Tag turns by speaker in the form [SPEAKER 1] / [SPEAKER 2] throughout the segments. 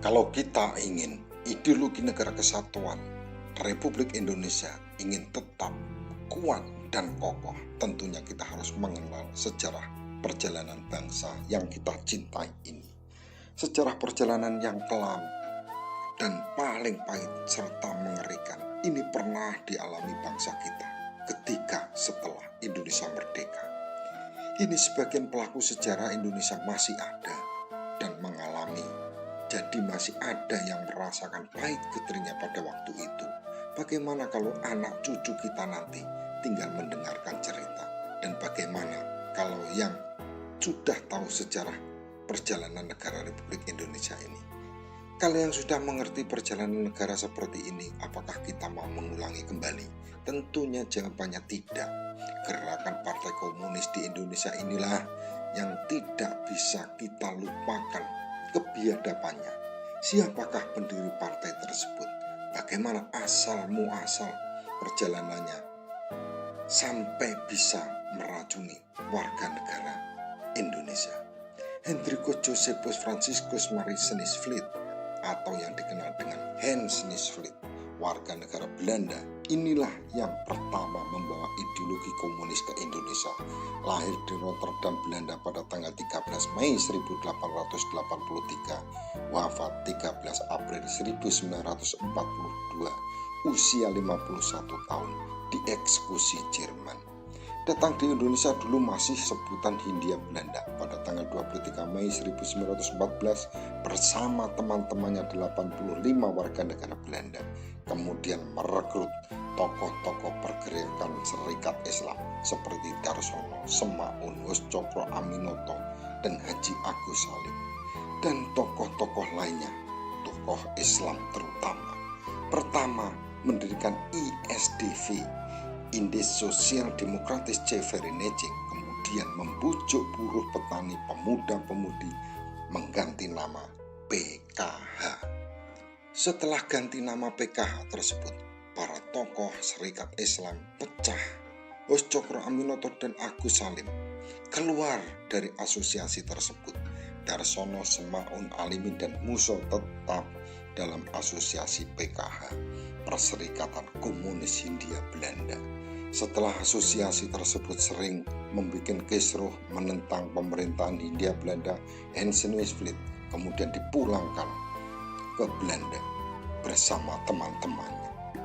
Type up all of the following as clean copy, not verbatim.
[SPEAKER 1] Kalau kita ingin ideologi negara kesatuan Republik Indonesia ingin tetap kuat dan kokoh, tentunya kita harus mengenal sejarah perjalanan bangsa yang kita cintai ini. Sejarah perjalanan yang kelam dan paling pahit serta mengerikan ini pernah dialami bangsa kita ketika setelah Indonesia merdeka. Ini sebagian pelaku sejarah Indonesia masih ada dan mengalami. Jadi masih ada yang merasakan pahit getirnya pada waktu itu. Bagaimana kalau anak cucu kita nanti tinggal mendengarkan cerita? Dan bagaimana kalau yang sudah tahu sejarah perjalanan negara Republik Indonesia ini? Kalau yang sudah mengerti perjalanan negara seperti ini, apakah kita mau mengulangi kembali? Tentunya jawabannya tidak. Gerakan Partai Komunis di Indonesia inilah yang tidak bisa kita lupakan kebiadabannya. Siapakah pendiri partai tersebut? Bagaimana asal muasal perjalanannya sampai bisa meracuni warga negara Indonesia? Hendrico Josephus Franciscus Marinus Vliet atau yang dikenal dengan Hans Vliet, warga negara Belanda, inilah yang pertama membawa ideologi komunis ke Indonesia. Lahir di Rotterdam, Belanda pada tanggal 13 Mei 1883, wafat 13 April 1942, usia 51 tahun, dieksekusi Jerman. Datang di Indonesia dulu masih sebutan Hindia Belanda pada tanggal 23 Mei 1914 bersama teman-temannya 85 warga negara Belanda. Kemudian merekrut tokoh-tokoh pergerakan Serikat Islam seperti Darsono, Semaun, Hos Cokro Aminoto, dan Haji Agus Salim, dan tokoh-tokoh lainnya, tokoh Islam terutama. Pertama, mendirikan ISDV, Indeks Sosial Demokratis CVRNJ, kemudian membujuk buruh petani pemuda-pemudi mengganti nama PKH. Setelah ganti nama PKH tersebut, para tokoh Serikat Islam pecah. Hos Cokro Aminoto dan Agus Salim keluar dari asosiasi tersebut. Darsono, Semaun, Alimin, dan Muso tetap dalam asosiasi PKH, Perserikatan Komunis Hindia Belanda. Setelah asosiasi tersebut sering membuat kisruh menentang pemerintahan Hindia Belanda, Hans Vliet kemudian dipulangkan ke Belanda bersama teman-temannya.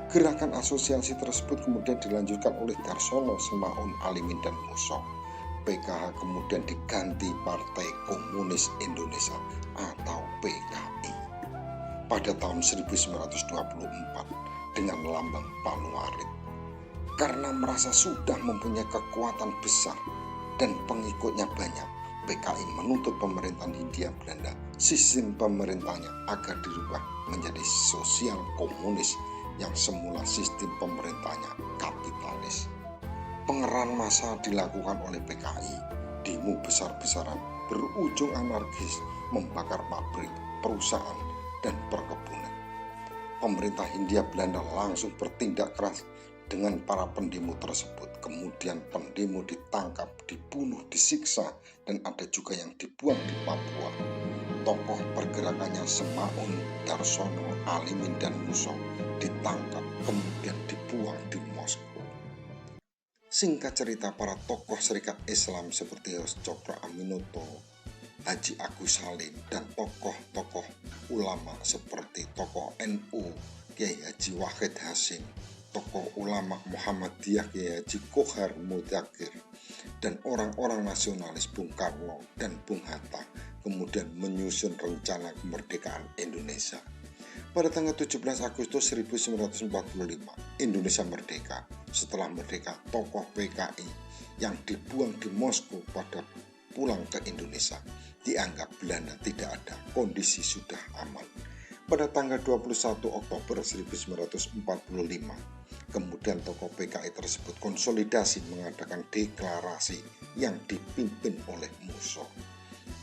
[SPEAKER 1] Gerakan asosiasi tersebut kemudian dilanjutkan oleh Darsono, Semaun, Alimin, dan Muso. PKH kemudian diganti Partai Komunis Indonesia atau PKI pada tahun 1924 dengan lambang Palu Arit. Karena merasa sudah mempunyai kekuatan besar dan pengikutnya banyak, PKI menuntut pemerintahan Hindia Belanda sistem pemerintahnya agar dirubah menjadi sosial komunis yang semula sistem pemerintahnya kapitalis. Pengerahan massa dilakukan oleh PKI, demo besar-besaran berujung anarkis, membakar pabrik, perusahaan, dan perkebunan. Pemerintah Hindia Belanda langsung bertindak keras dengan para pendemo tersebut. Kemudian pendemo ditangkap, dibunuh, disiksa, dan ada juga yang dibuang di Papua. Tokoh pergerakannya Semaun, Darsono, Alimin, dan Muso ditangkap, kemudian dibuang di Moskow. Singkat cerita, para tokoh Serikat Islam seperti Hos Cokro Aminoto, Haji Agus Salim, dan tokoh-tokoh ulama seperti tokoh NU Kiai Haji Wahid Hasyim, tokoh ulama Muhammadiyah Kiai Haji Kohar Mudakir, dan orang-orang nasionalis Bung Karno dan Bung Hatta kemudian menyusun rencana kemerdekaan Indonesia. Pada tanggal 17 Agustus 1945, Indonesia merdeka. Setelah merdeka, tokoh PKI yang dibuang di Moskow pada pulang ke Indonesia dianggap Belanda tidak ada, kondisi sudah aman. Pada tanggal 21 Oktober 1945, kemudian tokoh PKI tersebut konsolidasi mengadakan deklarasi yang dipimpin oleh Muso.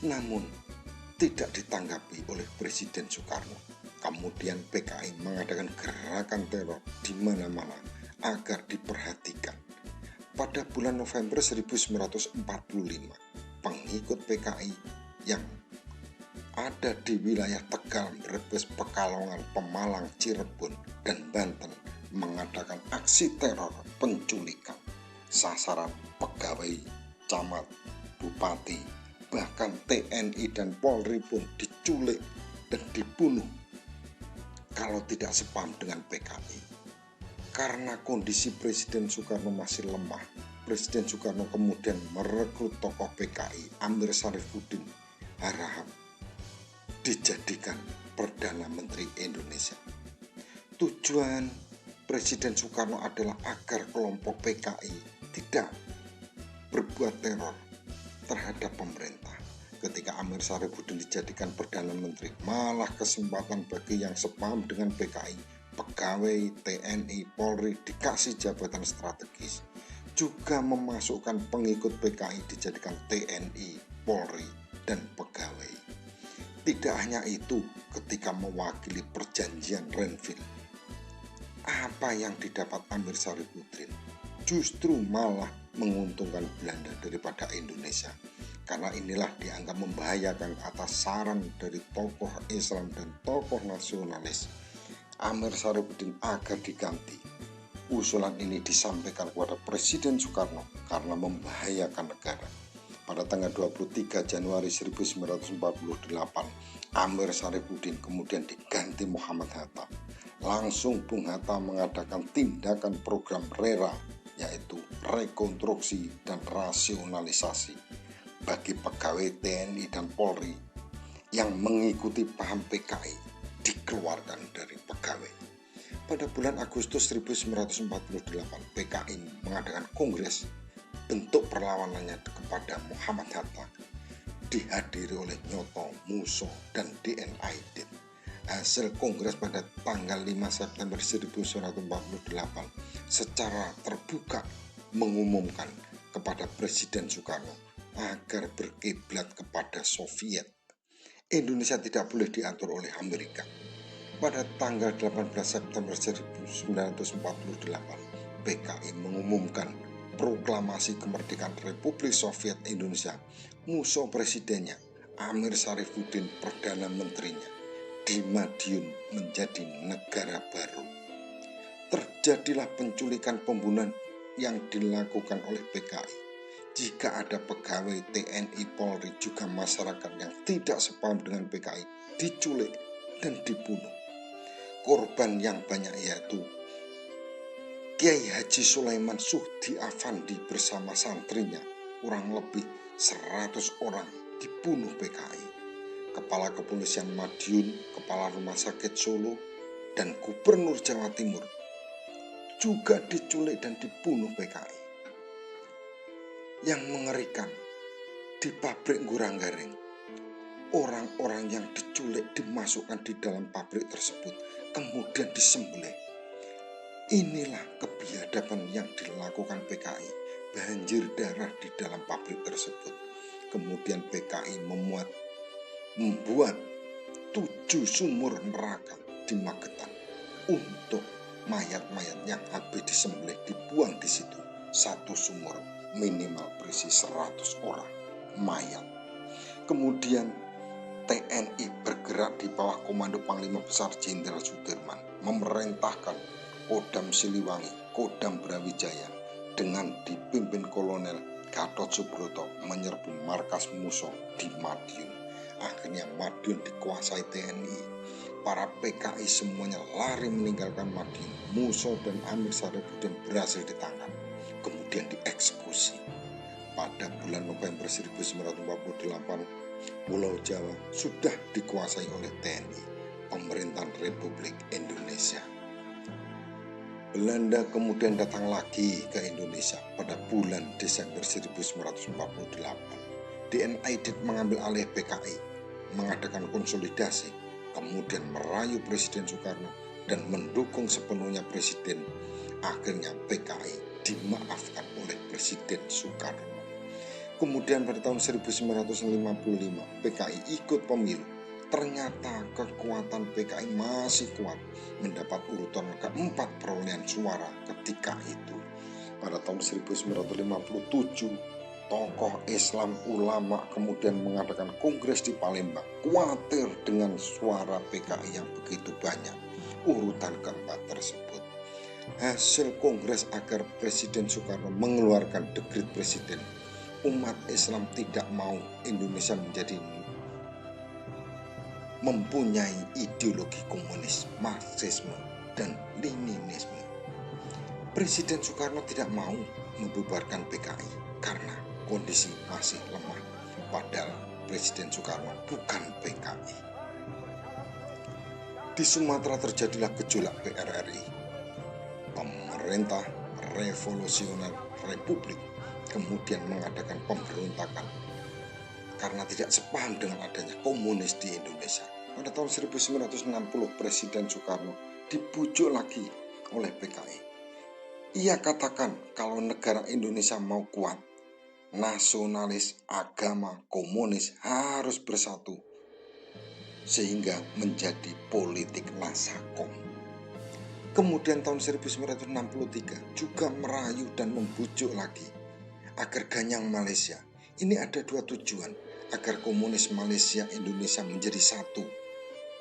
[SPEAKER 1] Namun, tidak ditanggapi oleh Presiden Soekarno. Kemudian PKI mengadakan gerakan teror di mana-mana agar diperhatikan. Pada bulan November 1945, pengikut PKI yang ada di wilayah Tegal, Brebes, Pekalongan, Pemalang, Cirebon, dan Banten mengadakan aksi teror penculikan. Sasaran pegawai, camat, bupati, bahkan TNI dan Polri pun diculik dan dibunuh kalau tidak sepaham dengan PKI. Karena kondisi Presiden Soekarno masih lemah, Presiden Soekarno kemudian merekrut tokoh PKI Amir Syarifuddin Harahap dijadikan Perdana Menteri Indonesia. Tujuan Presiden Soekarno adalah agar kelompok PKI tidak berbuat teror terhadap pemerintah. Ketika Amir Syarifuddin dijadikan Perdana Menteri, malah kesempatan bagi yang sepaham dengan PKI, pegawai TNI, Polri dikasih jabatan strategis. Juga memasukkan pengikut PKI dijadikan TNI, Polri, dan pegawai. Tidak hanya itu, ketika mewakili perjanjian Renville, apa yang didapat Amir Syarifuddin justru malah menguntungkan Belanda daripada Indonesia. Karena inilah dianggap membahayakan atas saran dari tokoh Islam dan tokoh nasionalis Amir Syarifuddin agar diganti. Usulan ini disampaikan kepada Presiden Soekarno karena membahayakan negara. Pada tanggal 23 Januari 1948, Amir Syarifuddin kemudian diganti Muhammad Hatta. Langsung Bung Hatta mengadakan tindakan program RERA, yaitu rekonstruksi dan rasionalisasi bagi pegawai TNI dan Polri yang mengikuti paham PKI dikeluarkan dari pegawai. Pada bulan Agustus 1948, PKI mengadakan kongres bentuk perlawanannya kepada Muhammad Hatta, dihadiri oleh Nyoto, Musso, dan D.N. Aidit. Hasil kongres pada tanggal 5 September 1948 secara terbuka mengumumkan kepada Presiden Soekarno agar berkiblat kepada Soviet. Indonesia tidak boleh diatur oleh Amerika. Pada tanggal 18 September 1948, PKI mengumumkan proklamasi kemerdekaan Republik Soviet Indonesia. Musso presidennya, Amir Syarifuddin Perdana Menterinya, di Madiun menjadi negara baru. Terjadilah penculikan pembunuhan yang dilakukan oleh PKI. Jika ada pegawai TNI, Polri, juga masyarakat yang tidak sepaham dengan PKI diculik dan dibunuh. Korban yang banyak yaitu Kiai Haji Sulaiman Suhdi Afandi bersama santrinya, kurang lebih 100 orang dibunuh PKI. Kepala Kepolisian Madiun, Kepala Rumah Sakit Solo, dan Gubernur Jawa Timur juga diculik dan dibunuh PKI. Yang mengerikan, di pabrik Ngurah-Garing, orang-orang yang diculik dimasukkan di dalam pabrik tersebut, kemudian disembelih. Inilah kebiadaban yang dilakukan PKI, banjir darah di dalam pabrik tersebut. Kemudian PKI membuat 7 sumur neraka di Magetan untuk mayat-mayat yang habis disembelih dibuang di situ. Satu sumur minimal berisi 100 orang mayat. Kemudian TNI bergerak di bawah komando Panglima Besar Jenderal Sudirman, memerintahkan Kodam Siliwangi, Kodam Brawijaya dengan dipimpin Kolonel Gatot Subroto menyerbu markas musuh di Madiun. Akhirnya Madiun dikuasai TNI. Para PKI semuanya lari meninggalkan Madiun. Musso dan Amir Syarifuddin berhasil ditangkap, kemudian dieksekusi. Pada bulan November 1948, Pulau Jawa sudah dikuasai oleh TNI, Pemerintahan Republik Indonesia. Belanda kemudian datang lagi ke Indonesia pada bulan Desember 1948. D.N. Aidit mengambil alih PKI, mengadakan konsolidasi, kemudian merayu Presiden Soekarno dan mendukung sepenuhnya Presiden. Akhirnya PKI dimaafkan oleh Presiden Soekarno. Kemudian pada tahun 1955 PKI ikut pemilu. Ternyata kekuatan PKI masih kuat, mendapat urutan keempat perolehan suara ketika itu. Pada tahun 1957 tokoh Islam, ulama kemudian mengadakan kongres di Palembang. Khawatir dengan suara PKI yang begitu banyak. Urutan keempat tersebut. Hasil kongres agar Presiden Soekarno mengeluarkan dekret presiden. Umat Islam tidak mau Indonesia mempunyai ideologi komunis, Marxisme, dan Leninisme. Presiden Soekarno tidak mau membubarkan PKI karena kondisi masih lemah. Padahal Presiden Soekarno bukan PKI. Di Sumatera terjadilah gejolak PRRI. Pemerintah Revolusioner Republik kemudian mengadakan pemberontakan karena tidak sepaham dengan adanya komunis di Indonesia. Pada tahun 1960 Presiden Soekarno dibujuk lagi oleh PKI. Ia katakan kalau negara Indonesia mau kuat, nasionalis, agama, komunis harus bersatu sehingga menjadi politik nasakom. Kemudian tahun 1963 juga merayu dan membujuk lagi agar ganyang Malaysia. Ini ada dua tujuan, agar komunis Malaysia Indonesia menjadi satu,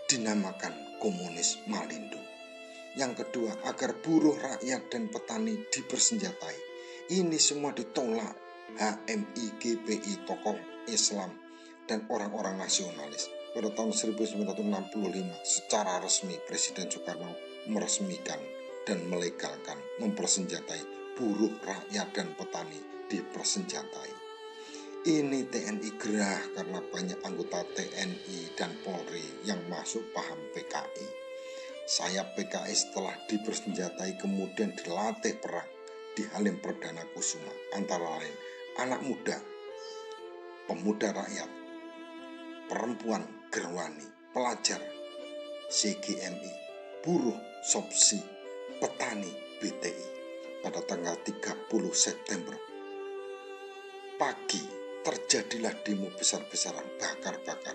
[SPEAKER 1] dinamakan komunis Malindo. Yang kedua, agar buruh, rakyat, dan petani dipersenjatai. Ini semua ditolak HMI, GPI, tokoh Islam, dan orang-orang nasionalis. Pada tahun 1965 secara resmi Presiden Soekarno meresmikan dan melegalkan mempersenjatai buruh, rakyat, dan petani dipersenjatai. Ini TNI gerah karena banyak anggota TNI dan Polri yang masuk paham PKI. Sayap PKI setelah dipersenjatai kemudian dilatih perang di Halim Perdana Kusuma, antara lain anak muda, pemuda rakyat, perempuan gerwani, pelajar, CGMI, buruh, SOPSI, petani, BTI. Pada tanggal 30 September pagi terjadilah demo besar-besaran bakar-bakar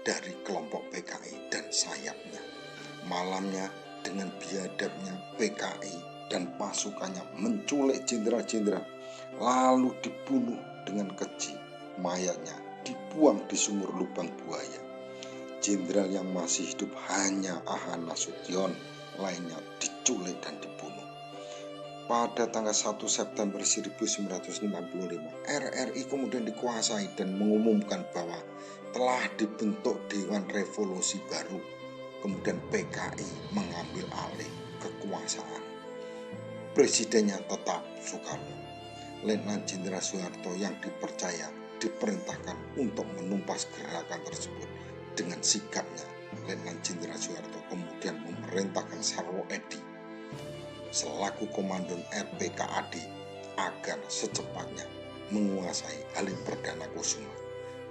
[SPEAKER 1] dari kelompok PKI dan sayapnya. Malamnya dengan biadabnya PKI dan pasukannya menculik jenderal-jenderal lalu dibunuh dengan keji. Mayatnya dibuang di sumur lubang buaya. Jenderal yang masih hidup hanya Ahan Nasution, lainnya diculik dan dibunuh. Pada tanggal 1 September 1955, RRI kemudian dikuasai dan mengumumkan bahwa telah dibentuk Dewan Revolusi Baru. Kemudian PKI mengambil alih kekuasaan. Presidennya tetap Soekarno. Letnan Jenderal Soeharto yang dipercaya diperintahkan untuk menumpas gerakan tersebut. Dengan sikapnya, Letnan Jenderal Soeharto kemudian memerintahkan Sarwo Edi selaku komandan RPKAD agar secepatnya menguasai Halim Perdana Kusuma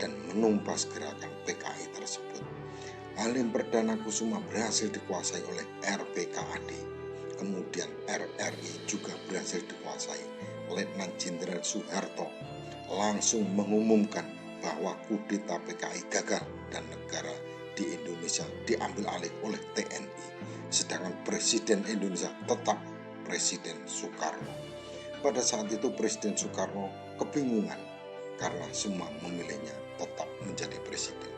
[SPEAKER 1] dan menumpas gerakan PKI tersebut. Halim Perdana Kusuma berhasil dikuasai oleh RPKAD. Kemudian RRI juga berhasil dikuasai. Letnan Jenderal Soeharto langsung mengumumkan bahwa kudeta PKI gagal dan negara di Indonesia diambil alih oleh TNI. Sedangkan Presiden Indonesia tetap Presiden Soekarno. Pada saat itu Presiden Soekarno kebingungan karena semua memilihnya tetap menjadi presiden.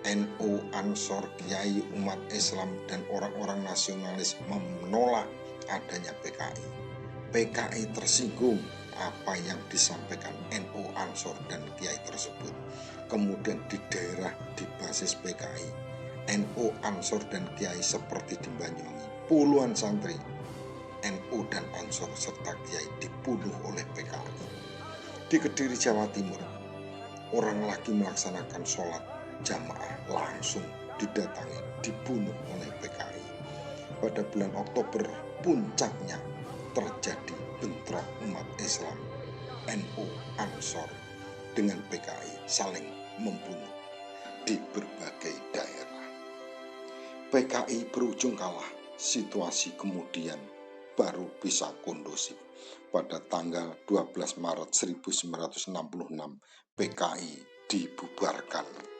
[SPEAKER 1] NU, Ansor, Kiai, umat Islam, dan orang-orang nasionalis menolak adanya PKI. PKI tersinggung apa yang disampaikan NU, Ansor, dan Kiai tersebut. Kemudian di daerah di basis PKI, NU, Ansor, dan Kiai seperti di Banyuwangi, puluhan santri NU dan Ansor serta Kiai dibunuh oleh PKI. Di Kediri, Jawa Timur, orang lagi melaksanakan sholat jamaah langsung didatangi, dibunuh oleh PKI. Pada bulan Oktober, puncaknya terjadi bentrok umat Islam, NU, Ansor dengan PKI saling membunuh di berbagai daerah. PKI berujung kalah, situasi kemudian baru bisa kondusif. Pada tanggal 12 Maret 1966, PKI dibubarkan.